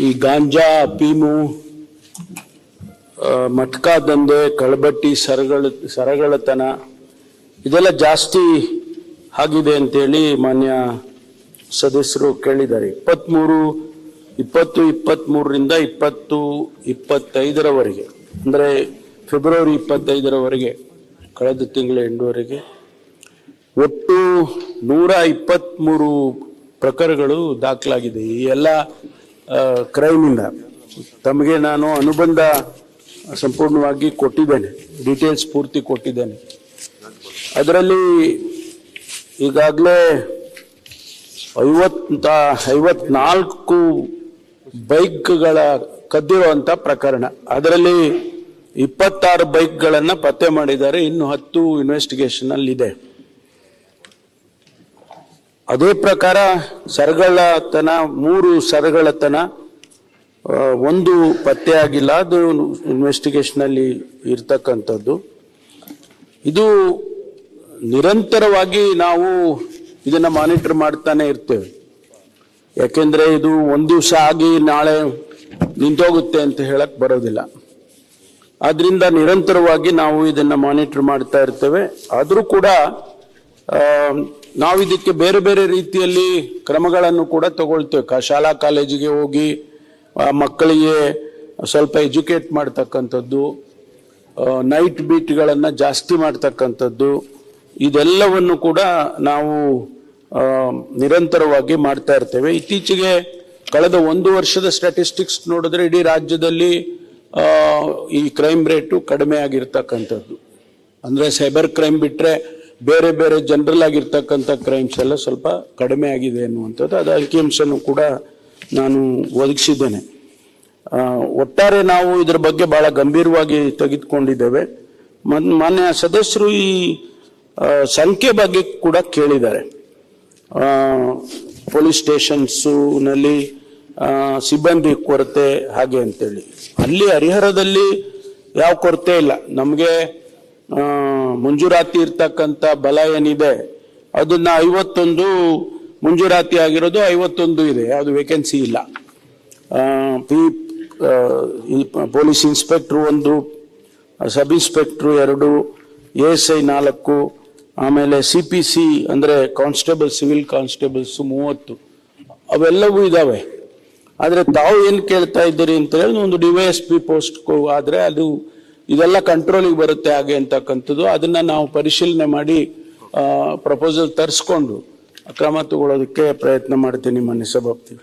ಈ ಗಾಂಜಾ, ಅಫೀಮು, ಮಟ್ಕಾ ದಂಧೆ, ಕಳ್ಬಟ್ಟಿ, ಸರಗಳತನ ಇದೆಲ್ಲ ಜಾಸ್ತಿ ಆಗಿದೆ ಅಂತೇಳಿ ಮಾನ್ಯ ಸದಸ್ಯರು ಕೇಳಿದ್ದಾರೆ. 23ರಿಂದ 25ರವರೆಗೆ ಅಂದರೆ ಫೆಬ್ರವರಿ 25ರವರೆಗೆ, ಕಳೆದ ತಿಂಗಳ ಎಂಡುವರೆಗೆ ಒಟ್ಟು 123 ಪ್ರಕರಣಗಳು ದಾಖಲಾಗಿದೆ. ಈ ಎಲ್ಲ ಕ್ರೈಮಿಂದ ತಮಗೆ ನಾನು ಅನುಬಂಧ ಸಂಪೂರ್ಣವಾಗಿ ಕೊಟ್ಟಿದ್ದೇನೆ, ಡೀಟೇಲ್ಸ್ ಪೂರ್ತಿ ಕೊಟ್ಟಿದ್ದೇನೆ. ಅದರಲ್ಲಿ ಈಗಾಗಲೇ 54 ಬೈಕ್ಗಳ ಕದ್ದಿರುವಂಥ ಪ್ರಕರಣ, ಅದರಲ್ಲಿ 26 ಬೈಕ್ಗಳನ್ನು ಪತ್ತೆ ಮಾಡಿದ್ದಾರೆ, ಇನ್ನು 10 ಇನ್ವೆಸ್ಟಿಗೇಷನ್ ಅಲ್ಲಿ ಇದೆ. ಅದೇ ಪ್ರಕಾರ ಸರಗಳತನ, 3 ಸರಗಳತನ, 1 ಪತ್ತೆ ಆಗಿಲ್ಲ, ಅದು ಇನ್ವೆಸ್ಟಿಗೇಷನ್ ಅಲ್ಲಿ ಇರ್ತಕ್ಕಂಥದ್ದು. ಇದು ನಿರಂತರವಾಗಿ ನಾವು ಇದನ್ನ ಮಾನಿಟರ್ ಮಾಡ್ತಾನೆ ಇರ್ತೇವೆ. ಯಾಕೆಂದ್ರೆ ಇದು ಒಂದು ದಿವಸ ಆಗಿ ನಾಳೆ ನಿಂತೋಗುತ್ತೆ ಅಂತ ಹೇಳಕ್ ಬರೋದಿಲ್ಲ. ಆದ್ರಿಂದ ನಿರಂತರವಾಗಿ ನಾವು ಇದನ್ನ ಮಾನಿಟರ್ ಮಾಡ್ತಾ ಇರ್ತೇವೆ. ಆದರೂ ಕೂಡ ನಾವು ಇದಕ್ಕೆ ಬೇರೆ ಬೇರೆ ರೀತಿಯಲ್ಲಿ ಕ್ರಮಗಳನ್ನು ಕೂಡ ತಗೊಳ್ತೇವೆ. ಶಾಲಾ ಕಾಲೇಜಿಗೆ ಹೋಗಿ ಮಕ್ಕಳಿಗೆ ಸ್ವಲ್ಪ ಎಜುಕೇಟ್ ಮಾಡ್ತಕ್ಕಂಥದ್ದು, ನೈಟ್ ಬೀಟ್ಗಳನ್ನು ಜಾಸ್ತಿ ಮಾಡ್ತಕ್ಕಂಥದ್ದು, ಇದೆಲ್ಲವನ್ನು ಕೂಡ ನಾವು ನಿರಂತರವಾಗಿ ಮಾಡ್ತಾ ಇರ್ತೇವೆ. ಇತ್ತೀಚೆಗೆ ಕಳೆದ 1 ವರ್ಷದ ಸ್ಟ್ಯಾಟಿಸ್ಟಿಕ್ಸ್ ನೋಡಿದ್ರೆ ಇಡೀ ರಾಜ್ಯದಲ್ಲಿ ಈ ಕ್ರೈಮ್ ರೇಟು ಕಡಿಮೆ ಆಗಿರ್ತಕ್ಕಂಥದ್ದು. ಅಂದ್ರೆ ಸೈಬರ್ ಕ್ರೈಮ್ ಬಿಟ್ರೆ ಬೇರೆ ಬೇರೆ ಜನರಲ್ ಆಗಿರ್ತಕ್ಕಂಥ ಕ್ರೈಮ್ಸ್ ಎಲ್ಲ ಸ್ವಲ್ಪ ಕಡಿಮೆ ಆಗಿದೆ ಅನ್ನುವಂಥದ್ದು, ಅದು ಅಂಕಿಅಂಶನೂ ಕೂಡ ನಾನು ಒದಗಿಸಿದ್ದೇನೆ. ಒಟ್ಟಾರೆ ನಾವು ಇದರ ಬಗ್ಗೆ ಬಹಳ ಗಂಭೀರವಾಗಿ ತೆಗೆದುಕೊಂಡಿದ್ದೇವೆ. ಮಾನ್ಯ ಸದಸ್ಯರು ಈ ಸಂಖ್ಯೆ ಬಗ್ಗೆ ಕೂಡ ಕೇಳಿದ್ದಾರೆ. ಪೊಲೀಸ್ ಸ್ಟೇಷನ್ಸ್ನಲ್ಲಿ ಸಿಬ್ಬಂದಿ ಕೊರತೆ ಹಾಗೆ ಅಂತೇಳಿ. ಅಲ್ಲಿ ಹರಿಹರದಲ್ಲಿ ಯಾವ ಕೊರತೆ ಇಲ್ಲ. ನಮಗೆ ಮುಂಜೂರಾತಿ ಇರ್ತಕ್ಕಂಥ ಬಲ ಏನಿದೆ ಅದನ್ನ 51 ಮುಂಜೂರಾತಿ ಆಗಿರೋದು 51 ಇದೆ, ಯಾವುದು ವೇಕೆನ್ಸಿ ಇಲ್ಲ. Police inspector 1, sub inspector 2, ASI 4, ಆಮೇಲೆ CPC ಅಂದ್ರೆ ಕಾನ್ಸ್ಟೇಬಲ್, ಸಿವಿಲ್ ಕಾನ್ಸ್ಟೇಬಲ್ಸ್ 30, ಅವೆಲ್ಲವೂ ಇದಾವೆ. ಆದ್ರೆ ತಾವು ಏನ್ ಕೇಳ್ತಾ ಇದ್ದೀರಿ ಅಂತ ಹೇಳಿ ಒಂದು DYSP ಪೋಸ್ಟ್ ಆದ್ರೆ ಅದು ಇದೆಲ್ಲ ಕಂಟ್ರೋಲಿಗೆ ಬರುತ್ತೆ ಹಾಗೆ ಅಂತಕ್ಕಂಥದ್ದು. ಅದನ್ನ ನಾವು ಪರಿಶೀಲನೆ ಮಾಡಿ ಪ್ರಪೋಸಲ್ ತರಿಸ್ಕೊಂಡು ಕ್ರಮ ತಗೊಳ್ಳೋದಕ್ಕೆ ಪ್ರಯತ್ನ ಮಾಡ್ತೀನಿ ಮಾನ್ಯ ಸಭಾಪತಿ.